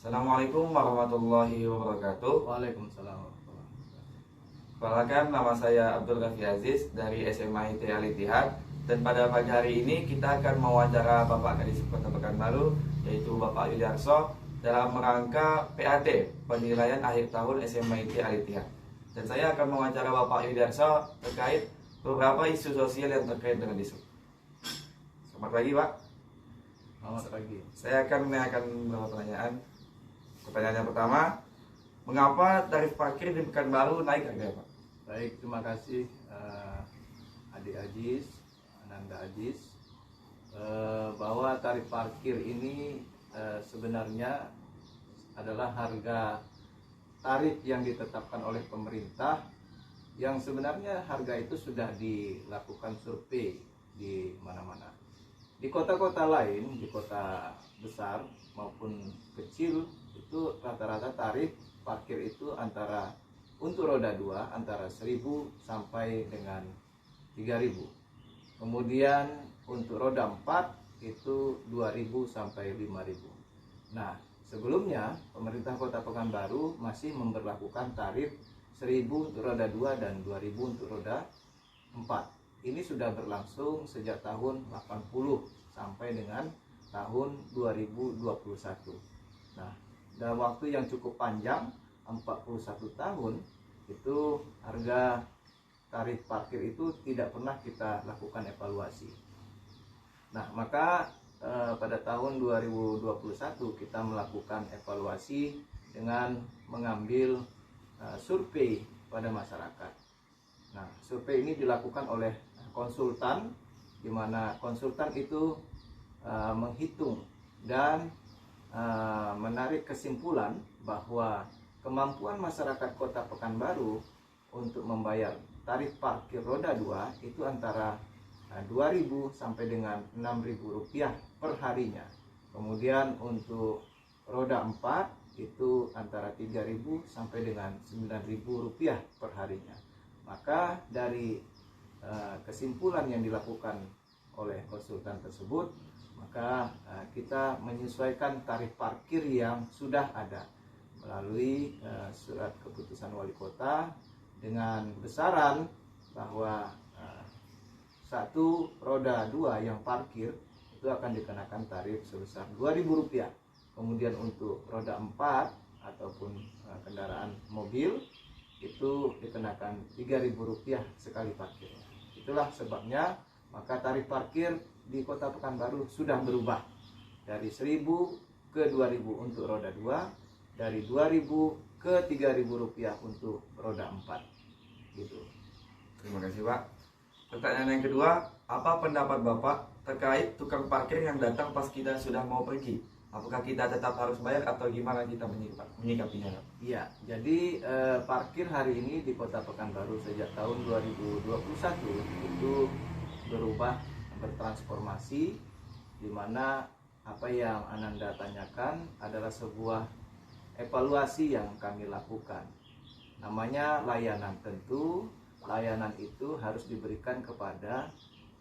Assalamualaikum warahmatullahi wabarakatuh. Waalaikumsalam warahmatullahi wabarakatuh. Perkenalkan, nama saya Abdul Rafi Aziz dari SMA IT Al Ittihad. Dan pada pagi hari ini kita akan mewawancara Bapak Kadis Kota Pekanbaru, yaitu Bapak Yuliarso, dalam rangka PAT, penilaian akhir tahun SMA IT Al Ittihad. Dan saya akan mewawancara Bapak Yuliarso terkait beberapa isu sosial yang terkait dengan isu. Selamat pagi, Pak. Selamat pagi. Saya akan menanyakan beberapa pertanyaan. Pertanyaan yang pertama, mengapa tarif parkir di Pekanbaru naik harga, Pak? Baik, terima kasih Adik Aziz, Ananda Aziz, bahwa tarif parkir ini sebenarnya adalah harga tarif yang ditetapkan oleh pemerintah, yang sebenarnya harga itu sudah dilakukan survei di mana-mana. Di kota-kota lain, di kota besar maupun kecil, itu rata-rata tarif parkir itu antara untuk roda 2 antara 1.000 sampai dengan 3.000. Kemudian untuk roda 4 itu 2.000 sampai 5.000. Nah, sebelumnya pemerintah Kota Pekanbaru masih memberlakukan tarif 1.000 untuk roda 2 dan 2.000 untuk roda 4. Ini sudah berlangsung sejak tahun 80 sampai dengan tahun 2021. Nah, dalam waktu yang cukup panjang, 41 tahun, itu harga tarif parkir itu tidak pernah kita lakukan evaluasi. Nah, maka pada tahun 2021 kita melakukan evaluasi dengan mengambil survei pada masyarakat. Nah, survei ini dilakukan oleh konsultan, di mana konsultan itu menghitung dan menarik kesimpulan bahwa kemampuan masyarakat Kota Pekanbaru untuk membayar tarif parkir roda 2 itu antara 2.000 sampai dengan 6.000 rupiah per harinya. Kemudian untuk roda 4 itu antara 3.000 sampai dengan 9.000 rupiah per harinya. Maka dari kesimpulan yang dilakukan oleh konsultan tersebut, maka kita menyesuaikan tarif parkir yang sudah ada melalui surat keputusan wali kota dengan besaran bahwa satu roda 2 yang parkir itu akan dikenakan tarif sebesar Rp2.000. Kemudian untuk roda 4 ataupun kendaraan mobil itu dikenakan Rp3.000 sekali parkir. Itulah sebabnya maka tarif parkir di Kota Pekanbaru sudah berubah dari 1.000 ke 2.000 untuk roda 2, dari 2.000 ke Rp3.000 untuk roda 4. Gitu. Terima kasih, Pak. Pertanyaan yang kedua, apa pendapat Bapak terkait tukang parkir yang datang pas kita sudah mau pergi? Apakah kita tetap harus bayar atau gimana kita menyikapinya? Iya, jadi parkir hari ini di Kota Pekanbaru sejak tahun 2021 itu berubah, bertransformasi, di mana apa yang Ananda tanyakan adalah sebuah evaluasi yang kami lakukan. Namanya layanan. Tentu layanan itu harus diberikan kepada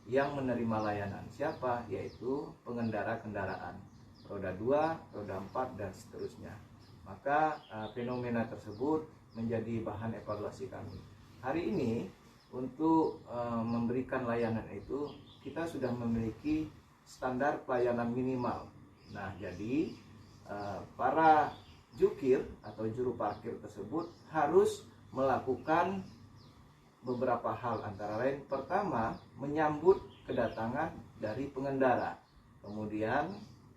yang menerima layanan. Siapa? Yaitu pengendara kendaraan roda 2, roda 4 dan seterusnya. Maka fenomena tersebut menjadi bahan evaluasi kami. Hari ini untuk memberikan layanan itu kita sudah memiliki standar pelayanan minimal. Nah, jadi para jukir atau juru parkir tersebut harus melakukan beberapa hal, antara lain pertama menyambut kedatangan dari pengendara, kemudian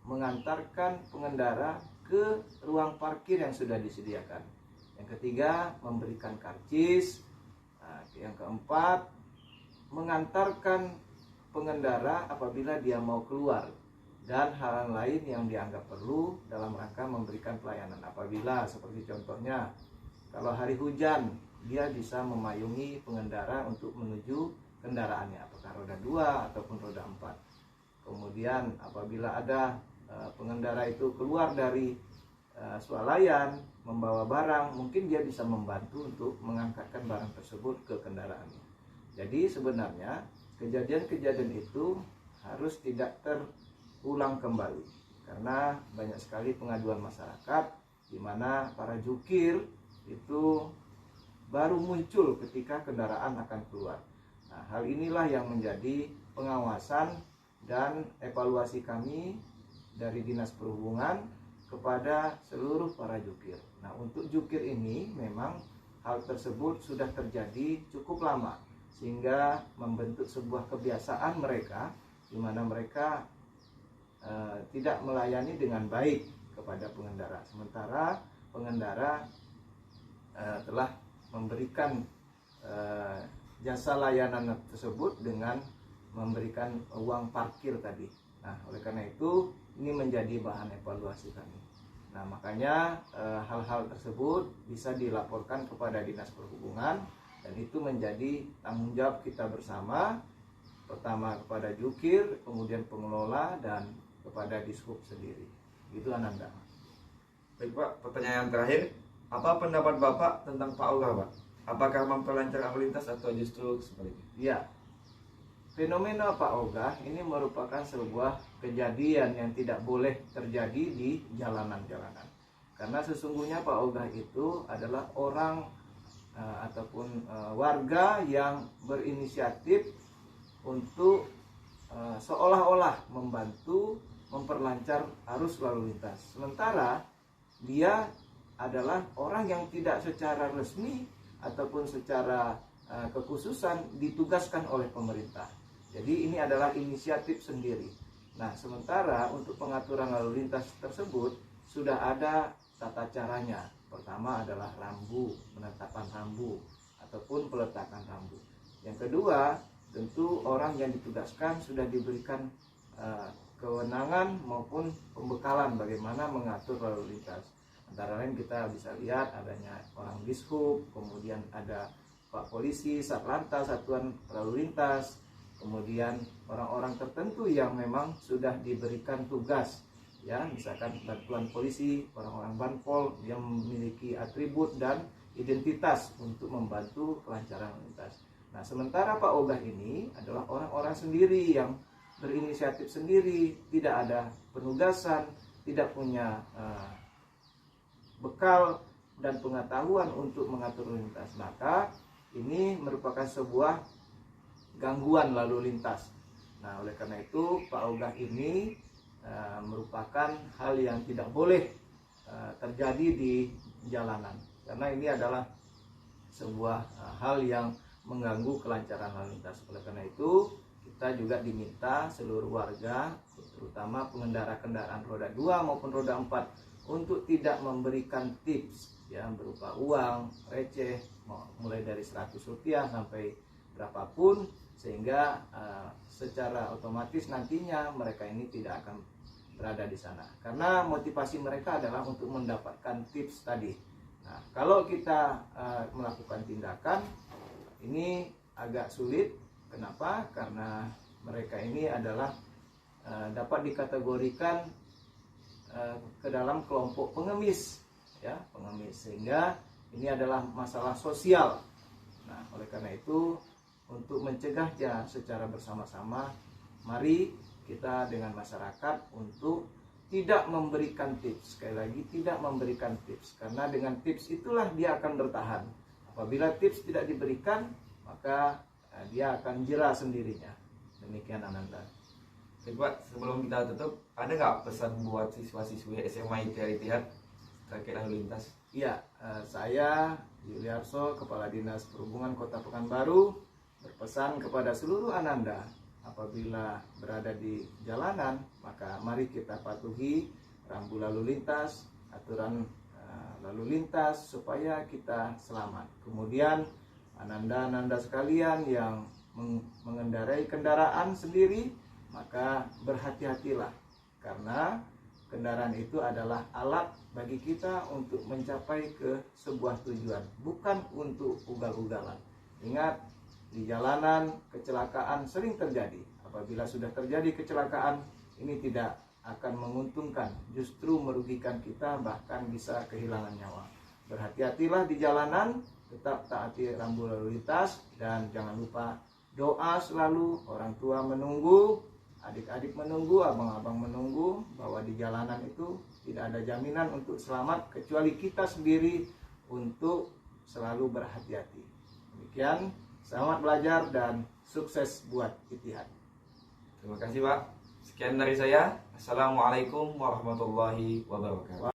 mengantarkan pengendara ke ruang parkir yang sudah disediakan, yang ketiga memberikan karcis, yang keempat mengantarkan pengendara apabila dia mau keluar, dan hal lain yang dianggap perlu dalam rangka memberikan pelayanan. Apabila seperti contohnya kalau hari hujan, dia bisa memayungi pengendara untuk menuju kendaraannya, apakah roda 2 ataupun roda 4. Kemudian apabila ada pengendara itu keluar dari swalayan membawa barang, mungkin dia bisa membantu untuk mengangkatkan barang tersebut ke kendaraannya. Jadi sebenarnya kejadian-kejadian itu harus tidak terulang kembali. karena banyak sekali pengaduan masyarakat di mana para jukir itu baru muncul ketika kendaraan akan keluar. Nah, hal inilah yang menjadi pengawasan dan evaluasi kami dari Dinas Perhubungan kepada seluruh para jukir. Nah, untuk jukir ini memang hal tersebut sudah terjadi cukup lama, sehingga membentuk sebuah kebiasaan mereka di mana mereka tidak melayani dengan baik kepada pengendara. Sementara pengendara telah memberikan jasa layanan tersebut dengan memberikan uang parkir tadi. Nah, oleh karena itu ini menjadi bahan evaluasi kami. Nah, makanya hal-hal tersebut bisa dilaporkan kepada Dinas Perhubungan, dan itu menjadi tanggung jawab kita bersama, pertama kepada jukir, kemudian pengelola, dan kepada Dishub sendiri. Itu Ananda. Baik Pak, pertanyaan terakhir, apa pendapat Bapak tentang Pak Ogah Pak? Apakah memperlancar lalu lintas atau justru sebaliknya? Ya, fenomena Pak Ogah ini merupakan sebuah kejadian yang tidak boleh terjadi di jalanan-jalanan. Karena sesungguhnya Pak Ogah itu adalah orang ataupun warga yang berinisiatif untuk seolah-olah membantu memperlancar arus lalu lintas. Sementara dia adalah orang yang tidak secara resmi ataupun secara kekhususan ditugaskan oleh pemerintah. Jadi ini adalah inisiatif sendiri. Nah, sementara untuk pengaturan lalu lintas tersebut sudah ada tata caranya. Pertama adalah rambu, penetapan rambu ataupun peletakan rambu. Yang kedua, tentu orang yang ditugaskan sudah diberikan kewenangan maupun pembekalan bagaimana mengatur lalu lintas. Antara lain kita bisa lihat adanya orang Dishub, kemudian ada Pak Polisi, Satlantas, Satuan Lalu Lintas, kemudian orang-orang tertentu yang memang sudah diberikan tugas, ya, misalkan bantuan polisi, orang-orang Banpol yang memiliki atribut dan identitas untuk membantu kelancaran lalu lintas. Nah, sementara Pak Ogah ini adalah orang-orang sendiri yang berinisiatif sendiri, tidak ada penugasan, tidak punya bekal dan pengetahuan untuk mengatur lalu lintas. Maka ini merupakan sebuah gangguan lalu lintas. Nah, oleh karena itu Pak Ogah ini merupakan hal yang tidak boleh terjadi di jalanan, karena ini adalah sebuah hal yang mengganggu kelancaran lalu lintas. Oleh karena itu kita juga diminta seluruh warga, terutama pengendara kendaraan roda 2 maupun roda 4, untuk tidak memberikan tips, ya, berupa uang receh mulai dari Rp100 sampai berapapun, sehingga secara otomatis nantinya mereka ini tidak akan berada di sana, karena motivasi mereka adalah untuk mendapatkan tips tadi. Nah, kalau kita melakukan tindakan ini agak sulit. Kenapa? Karena mereka ini adalah dapat dikategorikan ke dalam kelompok pengemis, ya, pengemis, sehingga ini adalah masalah sosial. Nah, oleh karena itu untuk mencegahnya secara bersama-sama, mari kita dengan masyarakat untuk tidak memberikan tips. Sekali lagi, tidak memberikan tips, karena dengan tips itulah dia akan bertahan. Apabila tips tidak diberikan, maka dia akan jera sendirinya. Demikian Ananda. Baik Pak, sebelum kita tutup, ada nggak pesan buat siswa-siswi SMA IT Al-Ittihad terkait lalu lintas? Iya, saya Yuliarso, Kepala Dinas Perhubungan Kota Pekanbaru, berpesan kepada seluruh Ananda, apabila berada di jalanan, maka mari kita patuhi rambu lalu lintas, aturan lalu lintas, supaya kita selamat. Kemudian Ananda-ananda sekalian yang mengendarai kendaraan sendiri, maka berhati-hatilah, karena kendaraan itu adalah alat bagi kita untuk mencapai ke sebuah tujuan, bukan untuk ugal-ugalan. Ingat, di jalanan kecelakaan sering terjadi. Apabila sudah terjadi kecelakaan, ini tidak akan menguntungkan, justru merugikan kita, bahkan bisa kehilangan nyawa. Berhati-hatilah di jalanan, tetap taati rambu lalu lintas, dan jangan lupa doa selalu. Orang tua menunggu, adik-adik menunggu, abang-abang menunggu, bahwa di jalanan itu tidak ada jaminan untuk selamat kecuali kita sendiri untuk selalu berhati-hati. Demikian, selamat belajar dan sukses buat Ittihad. Terima kasih Pak. Sekian dari saya. Assalamualaikum warahmatullahi wabarakatuh.